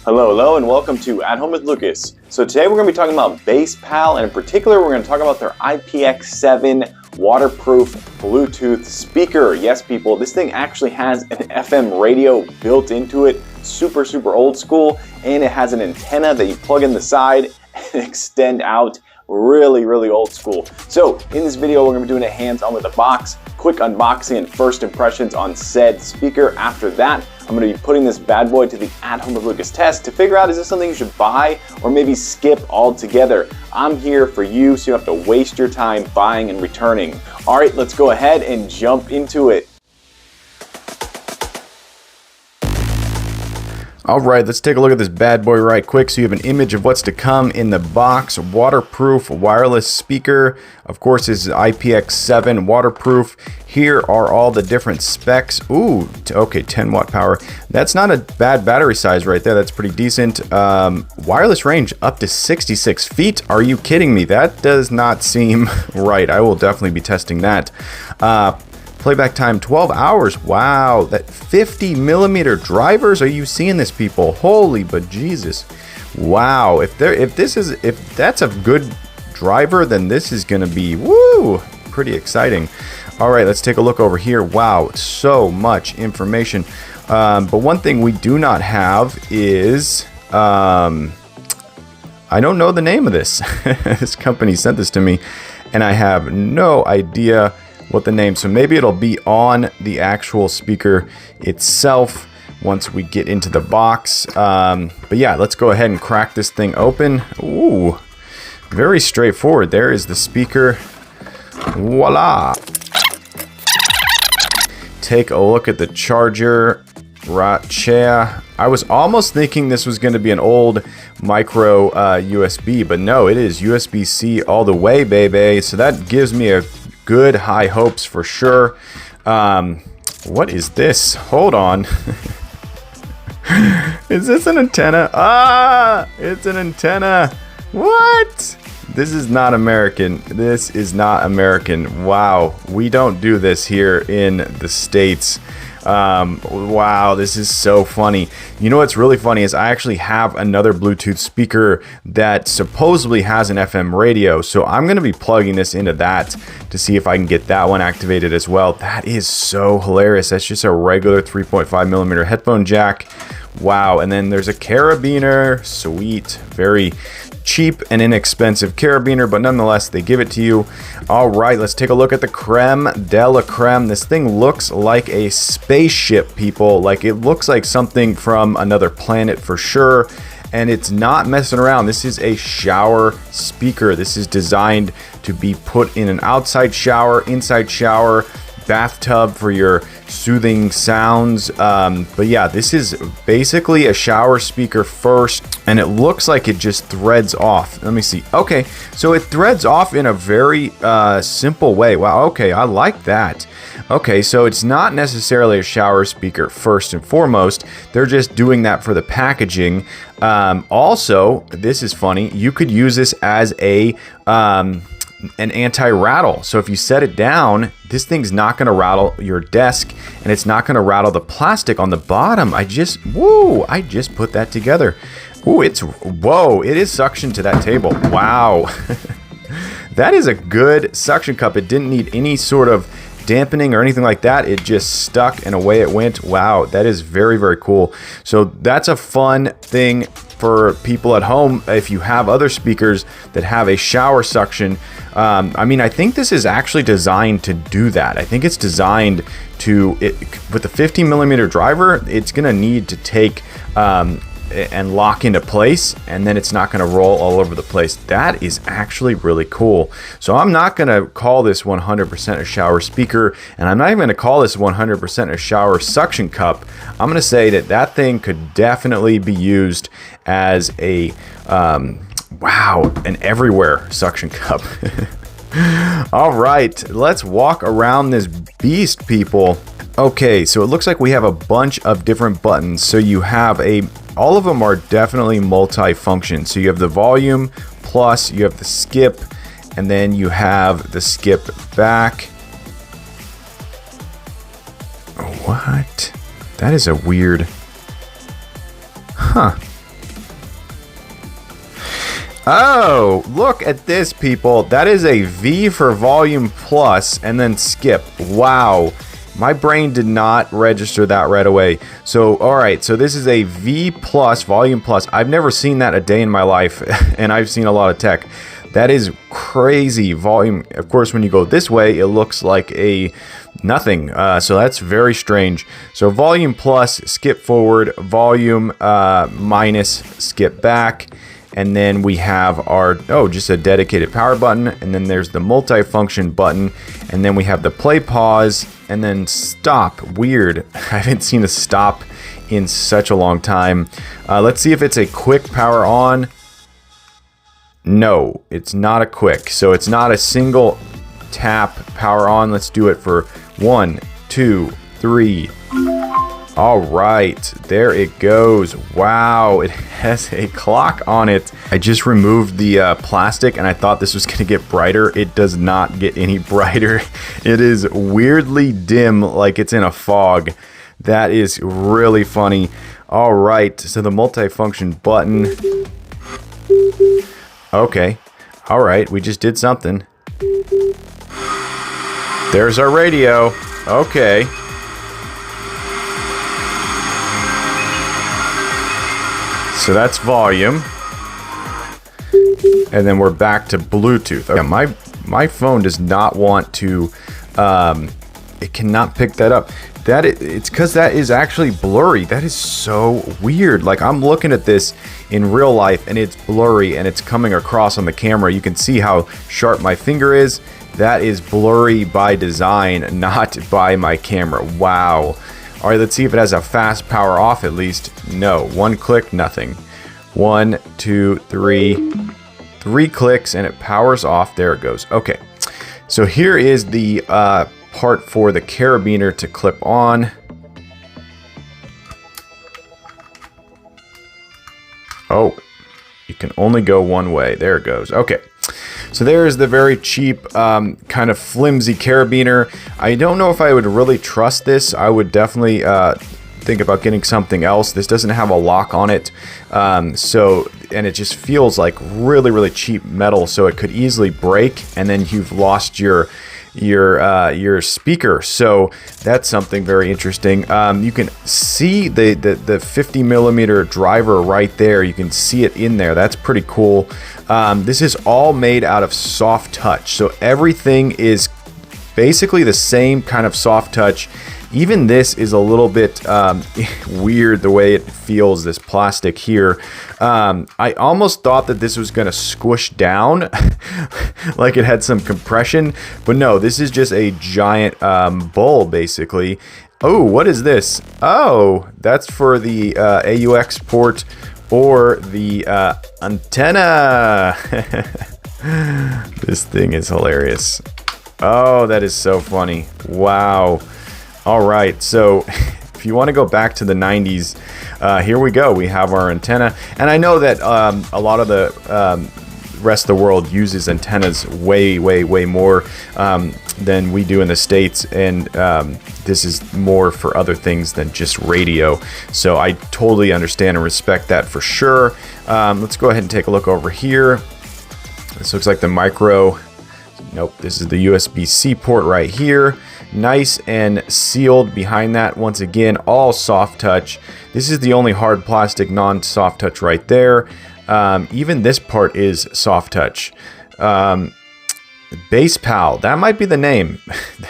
Hello, hello, and welcome to At Home with Lucas. So today we're going to be talking about BassPal, and in particular we're going to talk about their IPX7 waterproof Bluetooth speaker. Yes, people, this thing actually has an FM radio built into it, super old school, and it has an antenna that you plug in the side and extend out. Really old school. So in this video, we're going to be doing it hands-on with the box, quick unboxing and first impressions on said speaker. After that, I'm going to be putting this bad boy to the At Home with Lucas test to figure out, is this something you should buy or maybe skip altogether? I'm here for you, so you don't have to waste your time buying and returning. All right, let's go ahead and jump into it. Alright, let's take a look at this bad boy right quick so you have an image of what's to come in the box. Waterproof wireless speaker. Of course, this is IPX7 waterproof. Here are all the different specs. Ooh, okay, 10 watt power. That's not a bad battery size right there. That's pretty decent. Wireless range up to 66 feet. Are you kidding me? That does not seem right. I will definitely be testing that. Playback time 12 hours. Wow, that 50 millimeter drivers. Are you seeing this, people? Holy but Jesus. Wow, if that's a good driver, then this is gonna be pretty exciting. All right, let's take a look over here. Wow, so much information. But one thing we do not have is I don't know the name of this. This company sent this to me and I have no idea what the name, so maybe it'll be on the actual speaker itself once we get into the box. But yeah, let's go ahead and crack this thing open. Ooh, very straightforward. There is the speaker. Voila. Take a look at the charger. Chair. I was almost thinking this was going to be an old micro USB, but no, it is USB-C all the way, baby. So that gives me a good high hopes for sure. What is this? Hold on. Is this an antenna? Ah, it's an antenna. What? This is not American. This is not American. Wow, we don't do this here in the States. Wow, this is so funny. You know what's really funny is I actually have another Bluetooth speaker that supposedly has an FM radio, so I'm going to be plugging this into that to see if I can get that one activated as well. That is so hilarious. That's just a regular 3.5 millimeter headphone jack. Wow, and then there's a carabiner. Sweet, very cheap and inexpensive carabiner, but nonetheless they give it to you. All right, let's take a look at the creme de la creme. This thing looks like a spaceship, people. Like, it looks like something from another planet for sure, and it's not messing around. This is a shower speaker. This is designed to be put in an outside shower, inside shower, bathtub for your soothing sounds. But yeah, this is basically a shower speaker first, and it looks like it just threads off. Let me see. Okay, so it threads off in a very simple way. Wow, okay, I like that. Okay, so it's not necessarily a shower speaker first and foremost. They're just doing that for the packaging. Also, this is funny, you could use this as an anti-rattle. So if you set it down, this thing's not going to rattle your desk, and it's not going to rattle the plastic on the bottom. I just put that together. Ooh, it is suction to that table. Wow. That is a good suction cup. It didn't need any sort of dampening or anything like that. It just stuck and away it went. Wow, that is very cool. So that's a fun thing for people at home if you have other speakers that have a shower suction. I mean, I think this is actually designed to do that. I think it's designed to, with the 50 millimeter driver, it's gonna need to take and lock into place, and then it's not going to roll all over the place. That is actually really cool. So I'm not going to call this 100% a shower speaker, and I'm not even going to call this 100% a shower suction cup. I'm going to say that that thing could definitely be used as a an everywhere suction cup. All right, let's walk around this beast, people. Okay, so it looks like we have a bunch of different buttons. So you have all of them are definitely multi-function. So you have the volume, plus you have the skip, and then you have the skip back. What? That is a weird... Huh. Oh, look at this, people. That is a V for volume plus and then skip. Wow. My brain did not register that right away. So, all right. So this is a V plus, volume plus. I've never seen that a day in my life, and I've seen a lot of tech. That is crazy volume. Of course, when you go this way, it looks like a nothing. So that's very strange. So volume plus, skip forward, volume minus, skip back. And then we have our, just a dedicated power button. And then there's the multifunction button. And then we have the play, pause, and then stop. Weird. I haven't seen a stop in such a long time. Let's see if it's a quick power on. No, it's not a quick. So it's not a single tap power on. Let's do it for 1, 2, 3. All right, there it goes. Wow, it has a clock on it. I just removed the plastic and I thought this was gonna get brighter. It does not get any brighter. It is weirdly dim, like it's in a fog. That is really funny. All right, so the multifunction button. Okay, all right, we just did something. There's our radio. Okay. So that's volume. And then we're back to Bluetooth. Okay, my phone does not want to, it cannot pick that up. It's because that is actually blurry. That is so weird. Like, I'm looking at this in real life and it's blurry and it's coming across on the camera. You can see how sharp my finger is. That is blurry by design, not by my camera. Wow. All right, let's see if it has a fast power off at least. No, one click, nothing. 1, 2, 3. 3 clicks and it powers off. There it goes. Okay, so here is the part for the carabiner to clip on. Oh, you can only go one way. There it goes. Okay. So there's the very cheap, kind of flimsy carabiner. I don't know if I would really trust this. I would definitely think about getting something else. This doesn't have a lock on it, and it just feels like really, really cheap metal. So it could easily break, and then you've lost your speaker. So that's something very interesting. You can see the 50 millimeter driver right there. You can see it in there. That's pretty cool. This is all made out of soft touch. So everything is basically the same kind of soft touch. Even this is a little bit weird the way it feels, this plastic here. I almost thought that this was going to squish down like it had some compression, but no, this is just a giant bowl basically. Oh, what is this? Oh, that's for the AUX port or the antenna. This thing is hilarious. Oh, that is so funny. Wow. All right, so if you want to go back to the 90s, here we go. We have our antenna. And I know that a lot of the rest of the world uses antennas way, way, way more than we do in the States. And this is more for other things than just radio. So I totally understand and respect that for sure. Let's go ahead and take a look over here. This looks like the micro. Nope, this is the USB-C port right here. Nice and sealed behind that. Once again, all soft touch. This is the only hard plastic non-soft touch right there. Even this part is soft touch. BassPal, that might be the name.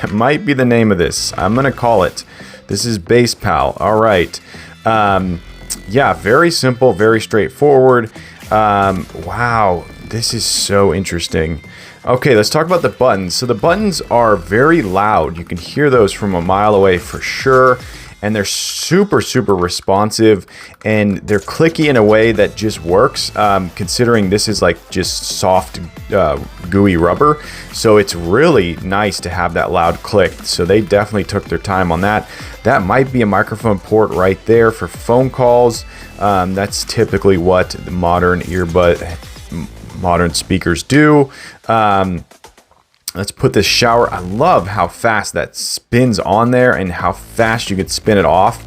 That might be the name of this. I'm gonna call it. This is BassPal. All right. Yeah, very simple, very straightforward. Wow, this is so interesting. Okay, let's talk about the buttons. So the buttons are very loud. You can hear those from a mile away for sure. And they're super, super responsive. And they're clicky in a way that just works, considering this is like just soft, gooey rubber. So it's really nice to have that loud click. So they definitely took their time on that. That might be a microphone port right there for phone calls. That's typically what the modern speakers do. Let's put this shower. I love how fast that spins on there and how fast you could spin it off.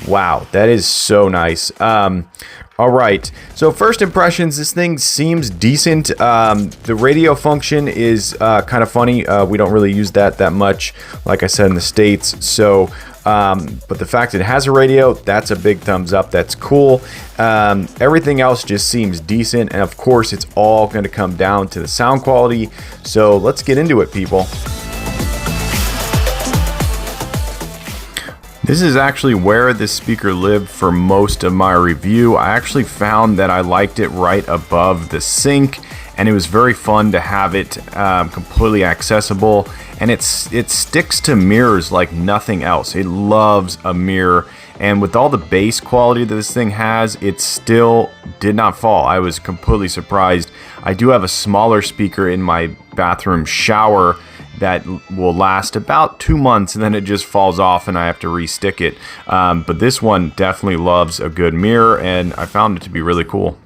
Wow, that is so nice. All All right, so first impressions, this thing seems decent. The radio function is kind of funny. We don't really use that much, like I said, in the States. So, but the fact it has a radio, that's a big thumbs up. That's cool. Everything else just seems decent. And of course, it's all going to come down to the sound quality. So let's get into it, people. This is actually where this speaker lived for most of my review. I actually found that I liked it right above the sink, and it was very fun to have it completely accessible, and it sticks to mirrors like nothing else. It loves a mirror, and with all the bass quality that this thing has, it still did not fall. I was completely surprised. I do have a smaller speaker in my bathroom shower that will last about 2 months, and then it just falls off and I have to re-stick it. But this one definitely loves a good mirror, and I found it to be really cool.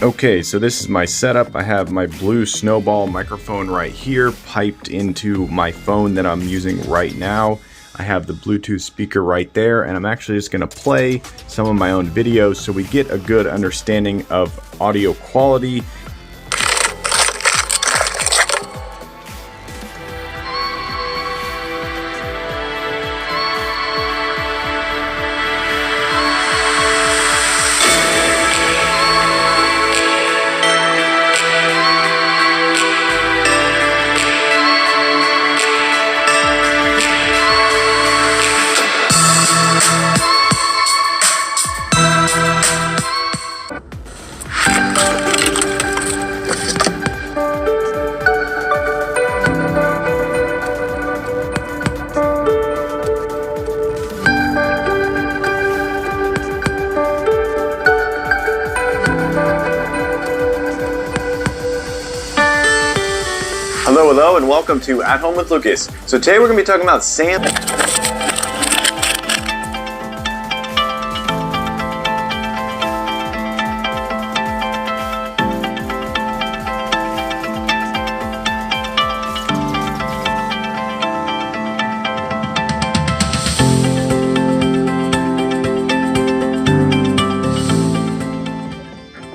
Okay, so this is my setup. I have my blue Snowball microphone right here piped into my phone that I'm using right now. I have the Bluetooth speaker right there, and I'm actually just going to play some of my own videos so we get a good understanding of audio quality. Hello, and welcome to At Home with Lucas. So today we're going to be talking about sampling.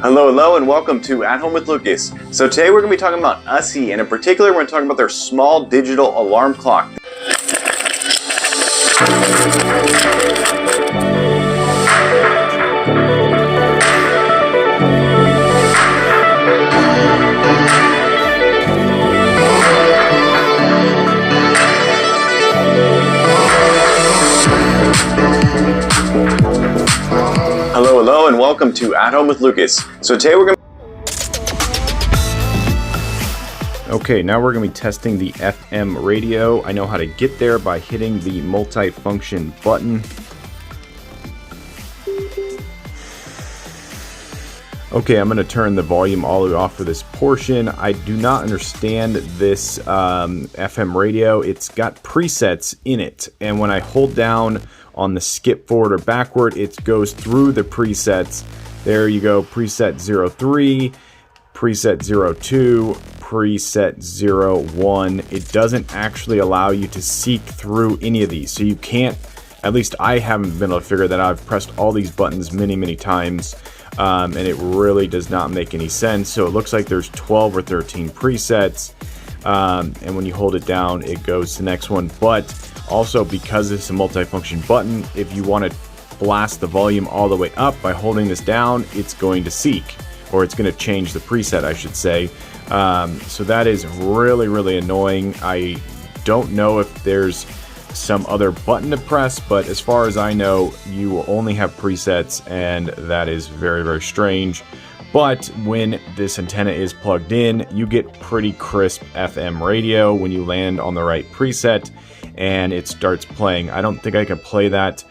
Hello, and welcome to At Home with Lucas. So today we're going to be talking about USI, and in particular we're going to talk about their small digital alarm clock. Hello, and welcome to At Home with Lucas. So today we're going to... Okay, now we're going to be testing the FM radio. I know how to get there by hitting the multi-function button. Okay, I'm going to turn the volume all the way off for this portion. I do not understand this FM radio. It's got presets in it, and when I hold down on the skip forward or backward, it goes through the presets. There you go, preset 03, preset 02, preset 01. It doesn't actually allow you to seek through any of these. So you can't, at least I haven't been able to figure that out. I've pressed all these buttons many times, and it really does not make any sense. So it looks like there's 12 or 13 presets, and when you hold it down, it goes to the next one. But also, because it's a multi-function button, if you want to blast the volume all the way up by holding this down, it's going to seek, or it's going to change the preset, I should say. So that is really annoying. I don't know if there's some other button to press, but as far as I know, you will only have presets, and that is very strange. But when this antenna is plugged in, you get pretty crisp FM radio when you land on the right preset and it starts playing. I don't think I can play that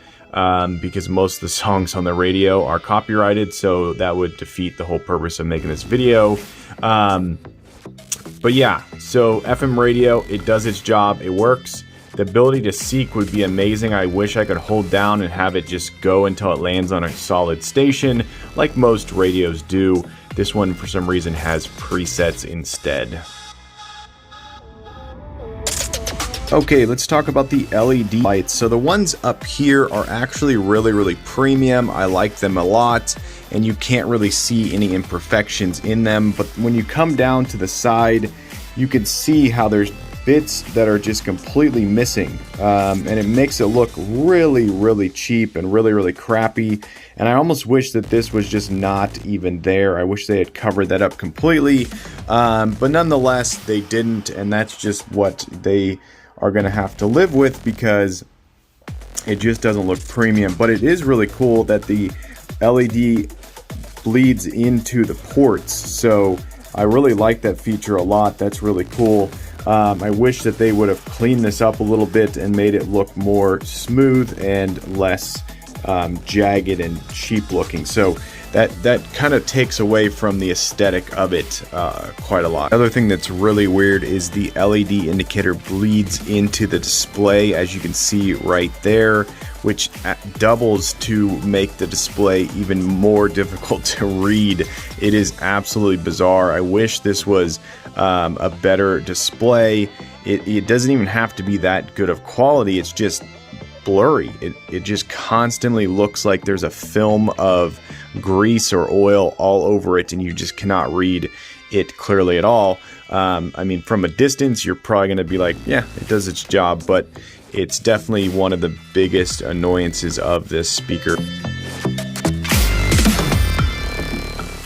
because most of the songs on the radio are copyrighted, so that would defeat the whole purpose of making this video. But yeah, so FM radio, it does its job, it works. The ability to seek would be amazing. I wish I could hold down and have it just go until it lands on a solid station, like most radios do. This one, for some reason, has presets instead. Okay, let's talk about the LED lights. So the ones up here are actually really premium. I like them a lot, and you can't really see any imperfections in them. But when you come down to the side, you can see how there's bits that are just completely missing, and it makes it look really cheap and really crappy. And I almost wish that this was just not even there. I wish they had covered that up completely, but nonetheless they didn't, and that's just what they are going to have to live with because it just doesn't look premium. But it is really cool that the LED bleeds into the ports, so I really like that feature a lot. That's really cool. I wish that they would have cleaned this up a little bit and made it look more smooth and less jagged and cheap looking. So that kind of takes away from the aesthetic of it quite a lot. Another thing that's really weird is the LED indicator bleeds into the display, as you can see right there, which doubles to make the display even more difficult to read. It is absolutely bizarre. I wish this was a better display. It doesn't even have to be that good of quality. It's just blurry. It just constantly looks like there's a film of grease or oil all over it, and you just cannot read it clearly at all. I mean, from a distance, you're probably going to be like, yeah, it does its job, but it's definitely one of the biggest annoyances of this speaker.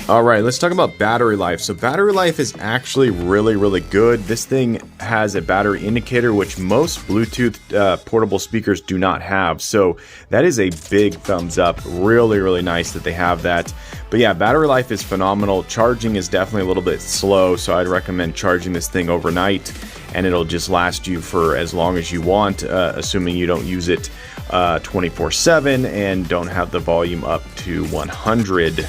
All right, let's talk about battery life. So battery life is actually really good. This thing has a battery indicator, which most Bluetooth portable speakers do not have. So that is a big thumbs up. Really nice that they have that. But yeah, battery life is phenomenal. Charging is definitely a little bit slow, so I'd recommend charging this thing overnight, and it'll just last you for as long as you want, assuming you don't use it 24/7 and don't have the volume up to 100.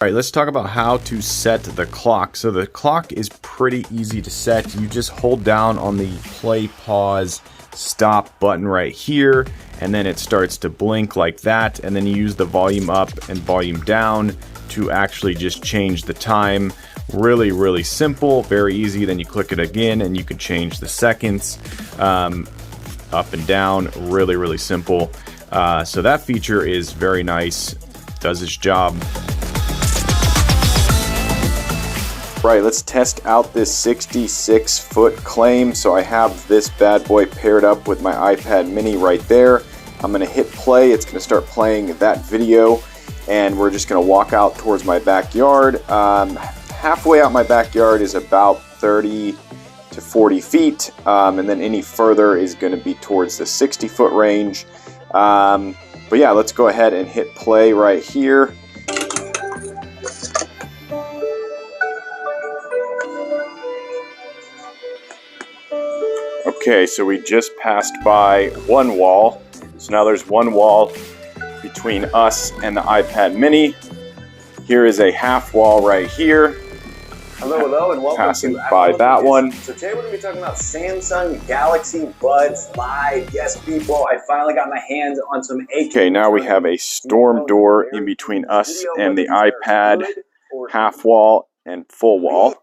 All right, let's talk about how to set the clock. So the clock is pretty easy to set. You just hold down on the play, pause, stop button right here, and then it starts to blink like that. And then you use the volume up and volume down to actually just change the time. Really simple, very easy. Then you click it again and you can change the seconds up and down. Really simple. So that feature is very nice, does its job. Right, let's test out this 66-foot claim. So I have this bad boy paired up with my iPad mini right there. I'm going to hit play. It's going to start playing that video, and we're just going to walk out towards my backyard. Halfway out my backyard is about 30 to 40 feet, and then any further is going to be towards the 60-foot range. But yeah, let's go ahead and hit play right here. Okay, so we just passed by one wall. So now there's one wall between us and the iPad mini. Here is a half wall right here. Hello, and welcome passing to by that one. So today we're going to be talking about Samsung Galaxy Buds Live. Yes, people, I finally got my hands on some Okay, now we have a storm door in between us and the iPad, half wall and full wall.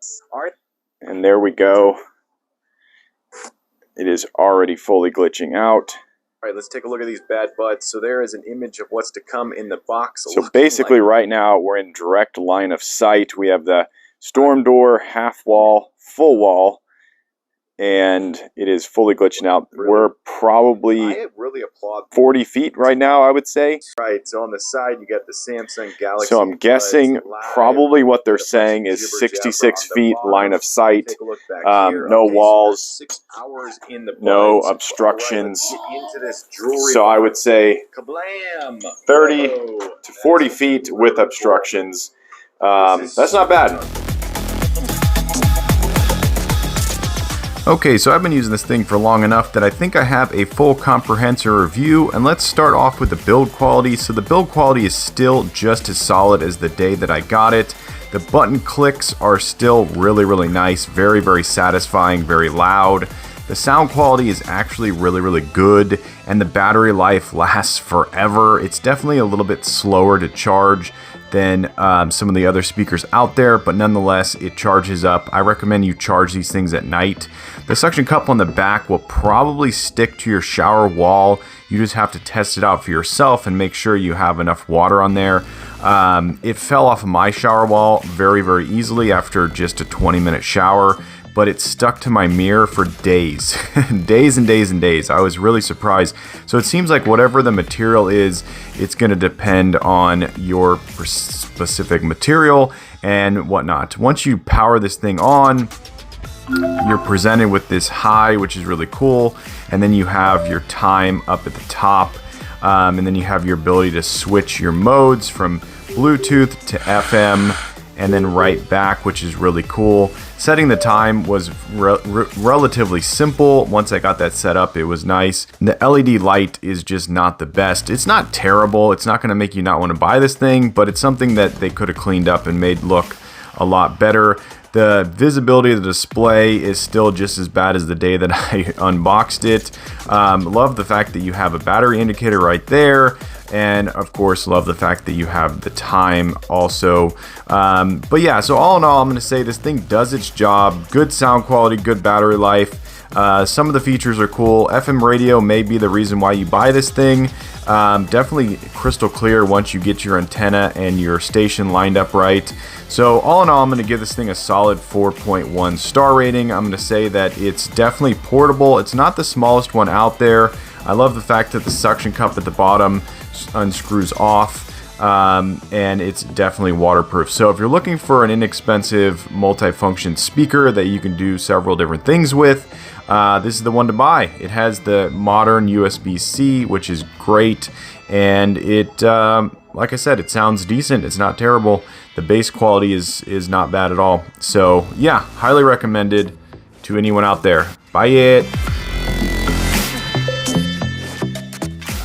And there we go. It is already fully glitching out. All right, let's take a look at these bad buds. So there is an image of what's to come in the box. So basically right now we're in direct line of sight. We have the storm door, half wall, full wall, and it is fully glitching out. We're probably 40 feet right now, I would say. Right, so on the side you got the Samsung Galaxy. So I'm guessing probably what they're saying is 66 feet line of sight, no walls, no obstructions. So I would say 30 to 40 feet with obstructions. That's not bad. Okay, so I've been using this thing for long enough that I think I have a full comprehensive review, and let's start off with the build quality. So the build quality is still just as solid as the day that I got it. The button clicks are still really nice, very satisfying, very loud. The sound quality is actually really good, and the battery life lasts forever. It's definitely a little bit slower to charge than some of the other speakers out there, but nonetheless, it charges up. I recommend you charge these things at night. The suction cup on the back will probably stick to your shower wall. You just have to test it out for yourself and make sure you have enough water on there. It fell off of my shower wall very, very easily after just a 20-minute shower, but it stuck to my mirror for days, days and days and days. I was really surprised. So it seems like whatever the material is, it's going to depend on your specific material and whatnot. Once you power this thing on, you're presented with this high, which is really cool. And then you have your time up at the top. And then you have your ability to switch your modes from Bluetooth to FM and then right back, which is really cool. Setting the time was relatively simple. Once I got that set up, it was nice. The LED light is just not the best. It's not terrible. It's not going to make you not want to buy this thing, but it's something that they could have cleaned up and made look a lot better. The visibility of the display is still just as bad as the day that I unboxed it. Love the fact that you have a battery indicator right there. And of course, love the fact that you have the time also. But yeah, so all in all, I'm going to say this thing does its job. Good sound quality, good battery life. Some of the features are cool. FM radio may be the reason why you buy this thing. Definitely crystal clear once you get your antenna and your station lined up right. So all in all, I'm going to give this thing a solid 4.1 star rating. I'm going to say that it's definitely portable. It's not the smallest one out there. I love the fact that the suction cup at the bottom unscrews off. And it's definitely waterproof. So if you're looking for an inexpensive multifunction speaker that you can do several different things with, this is the one to buy. It has the modern USB-C, which is great, and it, like I said, it sounds decent. It's not terrible. The bass quality is not bad at all. So yeah, highly recommended to anyone out there. Buy it.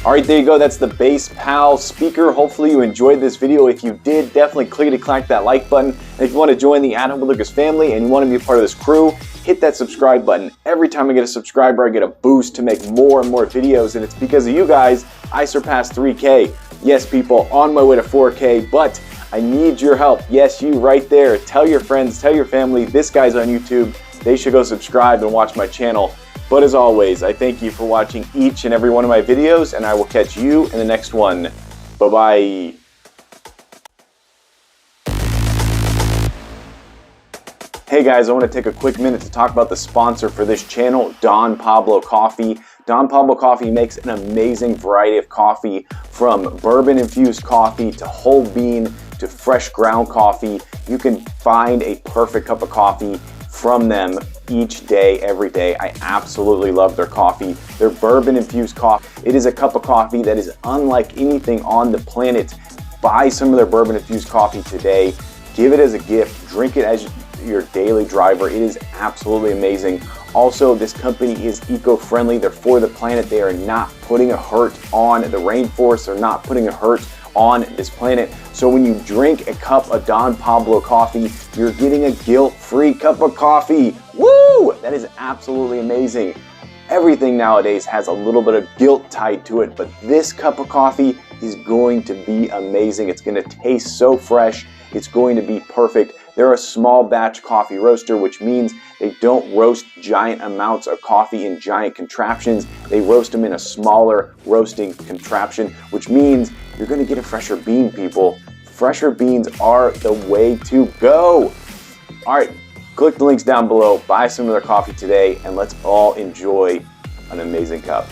All right, there you go. That's the BassPal speaker. Hopefully you enjoyed this video. If you did, definitely click that like button. And if you want to join the At Home with Lucas family and you want to be a part of this crew, hit that subscribe button. Every time I get a subscriber, I get a boost to make more and more videos. And it's because of you guys, I surpassed 3K. Yes, people, on my way to 4K, but I need your help. Yes, you right there. Tell your friends, tell your family, this guy's on YouTube. They should go subscribe and watch my channel. But as always, I thank you for watching each and every one of my videos, and I will catch you in the next one. Bye-bye. Hey guys, I want to take a quick minute to talk about the sponsor for this channel, Don Pablo Coffee. Don Pablo Coffee makes an amazing variety of coffee, from bourbon-infused coffee to whole bean to fresh ground coffee. You can find a perfect cup of coffee from them each day, every day. I absolutely love their coffee. Their bourbon-infused coffee. It is a cup of coffee that is unlike anything on the planet. Buy some of their bourbon-infused coffee today. Give it as a gift. Drink it as your daily driver. It is absolutely amazing. Also, this company is eco-friendly. They're for the planet. They are not putting a hurt on the rainforest. They're not putting a hurt on this planet. So when you drink a cup of Don Pablo coffee, you're getting a guilt-free cup of coffee. Woo! That is absolutely amazing. Everything nowadays has a little bit of guilt tied to it, but this cup of coffee is going to be amazing. It's going to taste so fresh. It's going to be perfect. They're a small batch coffee roaster, which means they don't roast giant amounts of coffee in giant contraptions. They roast them in a smaller roasting contraption, which means you're going to get a fresher bean, people. Fresher beans are the way to go. All right, click the links down below, buy some of their coffee today, and let's all enjoy an amazing cup.